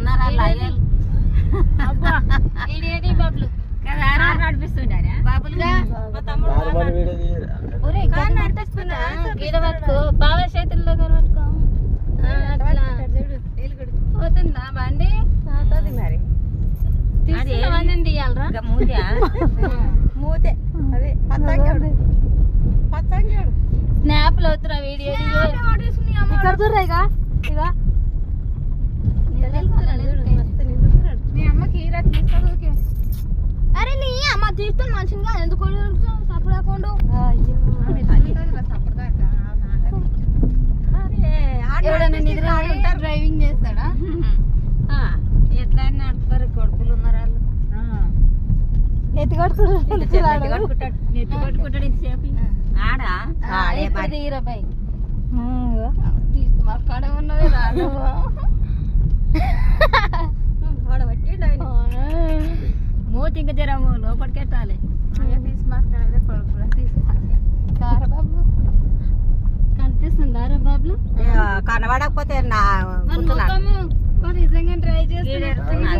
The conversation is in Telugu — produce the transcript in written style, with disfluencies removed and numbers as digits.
ఉన్నారు అలా బాబులు నడిపిస్తుంటారా బాబులుగా మా తమ్ముడు నడిపిస్తున్నా బాబా చేతుల్లో పట్టుకో పోతుందా బండి మరి తీయాలరా మూతే అదే పచ్చంగాడు పచ్చంగాడు స్నాప్ లో అవుతురా వీడియో ఇక్కడ చూడరా ఇక మీ అమ్మకి తీసుకో అరే నీ అమ్మ తీస్తాను మంచిగా ఎందుకు సపడకుండా డ్రైవింగ్ చేస్తాడా ఎట్లా నడుపుతారు కొడుకులు ఉన్నారు వాళ్ళు ఎత్తి కొట్టుకుంటాడు నెత్తి కొట్టుకుంటాడు ఇంతసేపు ఆడా తీరా బైక్ మాక్కడ ఉన్నది రాడు మూతి ఇంకా జరము లోపలికెట్టాలి తీసుమాట్లాడే కొడుకు తీసుకురా బాబు కనిపిస్తుందా రా బాబులు కనబడకపోతే నా నిజంగా ట్రై చేస్తున్నా